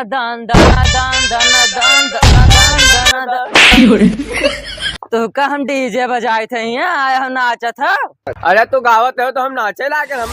दान दाना दान दाना दान दाना दान दाना दान। तो का हम डीजे बजाए थे यहाँ आया हम नाचा था। अरे तू गावत है तो हम नाचे लाके हम।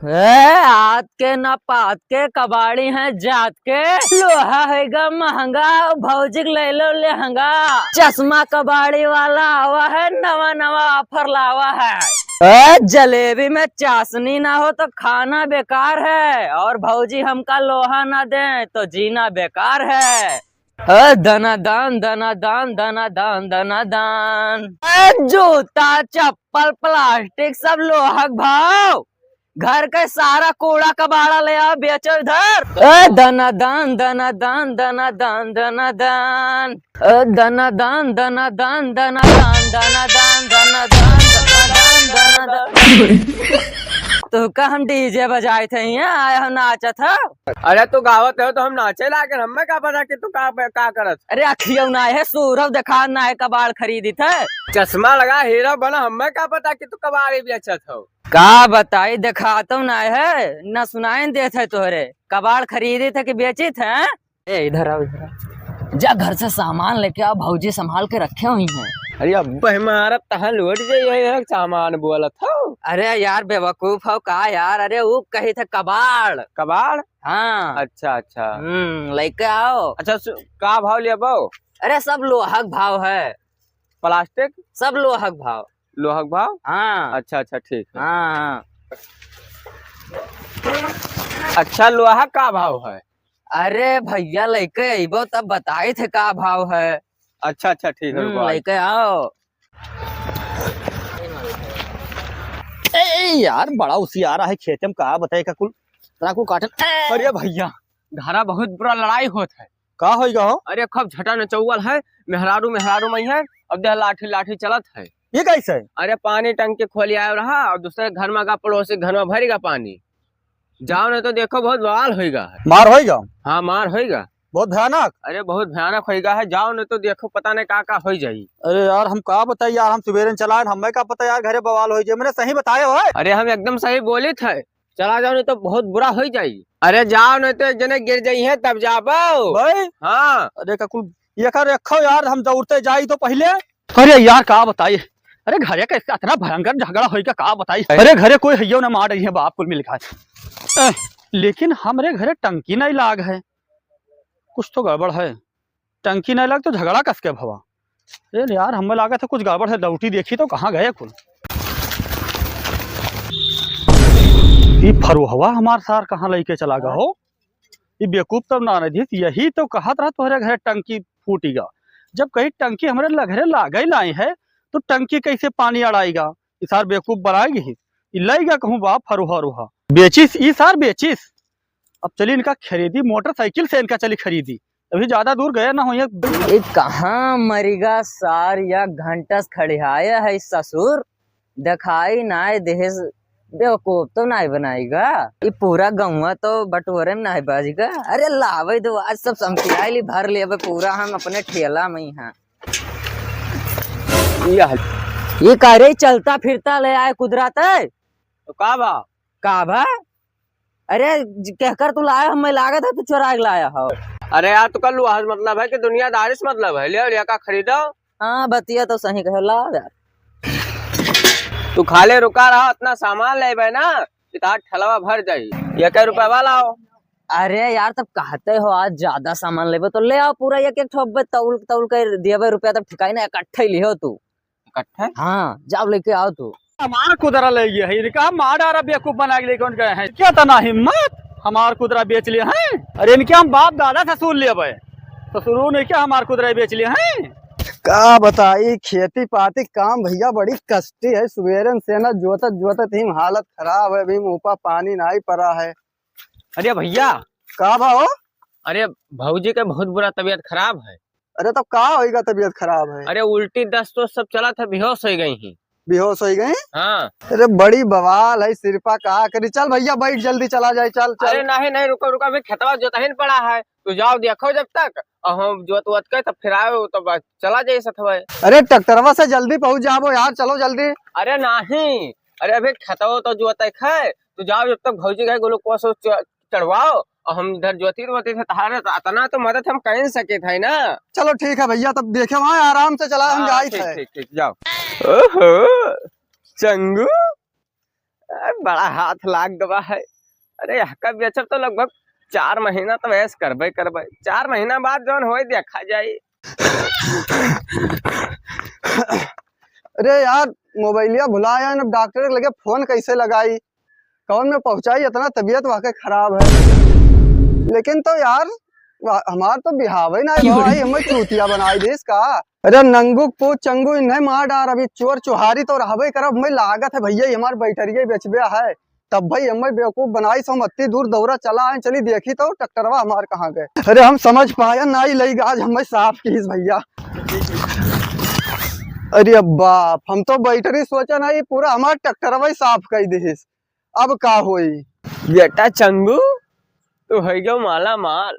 हाथ के न पात के कबाड़ी हैं जात के। लोहा हैगा महंगा भौजिक ले लो लहंगा। चश्मा कबाड़ी वाला आवा है नवा नवा ऑफर लावा है। जलेबी में चाशनी ना हो तो खाना बेकार है और भौजी हमका लोहा ना दे तो जीना बेकार है। दना दान दना दान दना दान दना दान। जूता चप्पल प्लास्टिक सब लोहा भाव। घर का सारा कूड़ा कबाड़ा ले आओ बेचो इधर। दना दान दना दान दना दान दना दान दना दान दना दान दना दान दना दान दना दान दना दान। तो का हम डीजे बजाए थे यहाँ आया हम नाचा था। अरे तू गावत है तो हम नाचे लाके हमें क्या पता कि तू का करत। अरे अखियों ना है सूरभ देखा ना है कबाड़ खरीदी थे। चश्मा लगा हीरा बना हमें क्या पता कि तू कबाड़ी बेचत हो। का बताई देखा तो ना है न सुनाई दे थे तोहरे कबाड़ खरीदे थे कि बेची थे। इधर आओ इधर आओ। जा घर से सामान लेके आओ भौजी संभाल के रखे हुई हैं। अरे अब्बा हमारा तहन लौट जाइए सामान बोलत हो। अरे यार बेवकूफ हो का यार। अरे वो कही थे कबाड़। कबाड़ हाँ अच्छा अच्छा लेके आओ। अच्छा का भाव लिया बो। अरे सब लोहक भाव है। प्लास्टिक सब लोहक भाव। लोहक भाव हाँ अच्छा अच्छा ठीक है। हाँ अच्छा लोहा का भाव है। अरे भैया लेके अबो तब बताए थे का भाव है। अच्छा अच्छा ठीक है लेके आओ। यार बड़ा उसी आ रहा है खेत में कहा बताए का कुल को काटन। अरे भैया धारा बहुत बुरा लड़ाई होत है। का होगा हो। अरे खब झटा न चौवल है मेहरारू मेहरारू में है अब देह लाठी लाठी चलत है। ये कैसे। अरे पानी टंकी खोली आया रहा और दूसरे घर में पड़ोसी घर में भरेगा पानी। जाओ न तो देखो बहुत बवाल होगा। मार होगा। हाँ मार होगा बहुत भयानक। अरे बहुत भयानक होगा है। जाओ न तो देखो पता नहीं का हो जाये। अरे यार हम का बताइए यार हम सुबेरे चला हमें का पता यार घरे बवाल हो जाए। मैंने सही बताया हो। अरे हम एकदम सही बोले थे चला जाओ नहीं तो बहुत बुरा हो जाये। अरे जाओ नहीं तो एक जने गिर जाये है तब जाओ भाई। हाँ अरे का कुल ये कर रखो यार हम दौड़ते जाई तो पहले। अरे यार का बताइए। अरे घरे का इसका इतना भयंकर झगड़ा होगा का बताइए। अरे घरे कोई हैयो ना मार रही है बाप कुल मिल खाए। लेकिन हमारे घरे टंकी नहीं लाग है। कुछ तो गड़बड़ है। टंकी नहीं लग तो झगड़ा कस के भवा। अरे यार हमें लगा था कुछ गड़बड़ है। लौटी देखी तो कहाँ गए कुल। ये फरुहवा हमार सार कहाँ लेके चला गया हो। ये बेवकूफ तब ना रही यही तो कहत रहा तुम्हारे घर टंकी फूटेगा। जब कहीं टंकी हमारे घरे लागे लाई है तो टंकी कैसे पानी अड़ाएगा। ये सार बेवकूफ बनाएगी ही लेगा कहूँ बाप फरुहा रुहा बेचिस ये सार बेचिस। अब चली इनका खरीदी मोटरसाइकिल से इनका चली खरीदी अभी ज्यादा दूर गया ना हो। ये कहाँ मरीगा सार या घंटस खड़ियाया है ससुर दिखाई ना देश बेवकूफ तो नहीं बनाएगा। ये पूरा गौवा तो बटोरे में नहीं बाजेगा। अरे लावे दो आज सब समझाई भर ले पूरा हम अपने ठेला में यहाँ। ये कह रही चलता फिरता ले आए कुदरत है तो का भा। अरे कहकर तू लाया हमें लागत है तू चुरा के लाया हो। अरे यार तो कल मतलब है कि दुनियादारी से मतलब है ले का खरीदो। हाँ बतिया तो सही कहो ला यार। तू खाले रुका रहा इतना सामान ले ना ठलवा भर जाये। ये क्या रुपया वाला हो। अरे यार तब कहते हो आज ज्यादा सामान लेबे तो ले आओ पूरा एक ठोबे तौल तौल कर दिया रुपया तब ठिकाई ना इकट्ठा ही लियो तू इकट्ठा। हाँ जाओ लेके आओ तू। हमार कुदरा ले गया है इनका मार डारा बेवकूफ बना के लेकर गए हैं। क्या तना हिम्मत हमार कुदरा बेच लिए हैं। अरे इनके हम बाप दादा ससुर ले ससुर ने क्या हमार कुदरा बेच लिए हैं। का बताई खेती पाती काम भैया बड़ी कष्टी है। सुबेरे से ना जोतत जोतत ही हालत खराब है। अभी मुँह पर पानी नहीं पड़ा है। अरे भैया का भाव। अरे भौजी के बहुत बुरा तबीयत खराब है। अरे तब का होगा तबीयत खराब है। अरे उल्टी दस्त तो सब चला था बेहोश हो गई ही। बेहोश हो गए। हाँ अरे बड़ी बवाल है सिरपा कहा करी। चल भैया बैठ जल्दी चला जाए चल चल। अरे नहीं नहीं रुको रुको अभी खेतवा जोतहीन पड़ा है। तू जाओ देखो जब तक और हम जोत वत के तब फिर आए तो बस चला जाए सथवा। अरे ट्रैक्टरवा से जल्दी पहुंच जाबो यार, चलो जल्दी। अरे नहीं, अरे अभी खतवा तो जोत है तो जाओ, जब तक भौजी गए ग्लूकोस चढ़वाओ और हम इधर ज्योति थे तहारे इतना तो मदद हम कर सके थे ना। चलो ठीक है भैया, तब देखे वहाँ आराम से चला, हम हाँ, जाए ठीक थे। ठीक ठीक जाओ। ओहो चंगू, बड़ा हाथ लाग गवा है। अरे हका बेचर तो लगभग 4 महीना तो ऐस करबे 4 महीना बाद जौन होए देखा जाए। अरे यार मोबाइलिया भुलाया, अब डॉक्टर के लगे फोन कैसे लगाई, कौन में पहुंचाई, इतना तबीयत वाकई खराब है। लेकिन तो यार हमार तो बिहावे ना भाई, हमें चूतिया बनाई देस का। अरे नंगू पो चंगू इन्हें मार डार, अभी चोर चुहारी तो रहबे करब, मैं लागत है भैया हमार बैठरिये बेचबे है। तब भाई हमें बेवकूफ बनाई सो मत्ती दूर दौरा चला आए, चली देखी तो ट्रैक्टरवा हमार कहाँ गए। अरे हम समझ पाया ना ही लई आज हमें साफ कीस भैया। अरे बाप, हम तो बैठरी सोचा नहीं, पूरा हमार ट्रैक्टरवा ही साफ कर दीस, अब का होई। बेटा चंगू तू है गो माला माल,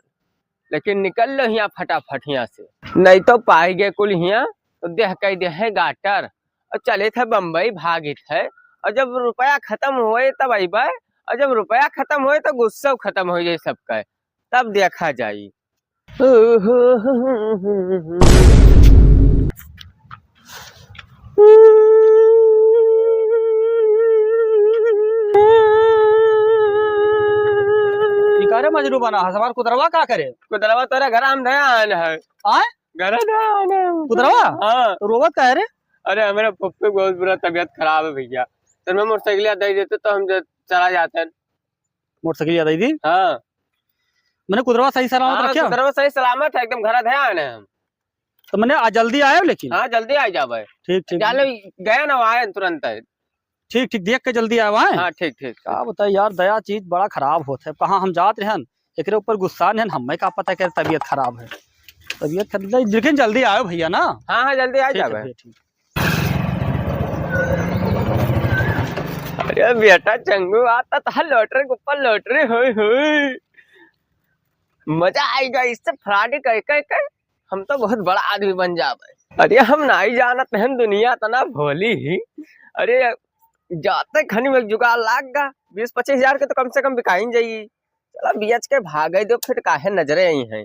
लेकिन निकल लो यहाँ फटाफट यहाँ से, नहीं तो पाई गए कुल यहाँ तो देह कह दे है गाटर और चले थे बम्बई भागित है। और जब रुपया खत्म हुए तब अबे, और जब रुपया खत्म हुए तो गुस्सा खत्म हो जाए सबका, तब देखा जाये। करे मजनू बना है हमार कुदरवा का करे। कुदरवा तोरा घर हम ध्यान है। आए घर ध्यान है कुदरवा। हाँ तो रोवत का है रे। अरे हमारे पप्पू की बहुत बुरा तबीयत खराब है भैया, तो मैं मोटरसाइकिल दे देते तो हम चला जाते। मोटरसाइकिल याद आई थी। हाँ मैंने कुदरवा सही सलामत रखा। कुदरवा सही सलामत है एकदम, घर ध्यान है हम। तो मैंने आज जल्दी आयो लेकिन। हाँ जल्दी आ जावे। ठीक ठीक जाले गए ना आए तुरंत। ठीक ठीक देख के जल्दी आयो है। हाँ ठीक ठीक। का बताए यार, दया चीज बड़ा खराब होता है, कहाँ हम जात रहन एकरे ऊपर गुस्सा नहीं, हमें का पता कि तबीयत खराब है। तबीयत खराब लेकिन जल्दी आयो भैया ना। हाँ हाँ जल्दी आ जावे। अरे बेटा चंगू आता था लॉटरी के ऊपर लॉटरी हुई मजा आएगा इससे फ्रॉड कर हम तो बहुत बड़ा आदमी बन जावे। अरे हम नहीं जानत हैं दुनिया तना भोली ही। अरे जाते खनी में जुगाड़ लाग गा 20-25 हजार के तो कम से कम बिकाई जाइए। चला बेच के भागे दो फिर काहे नजरे आई हैं।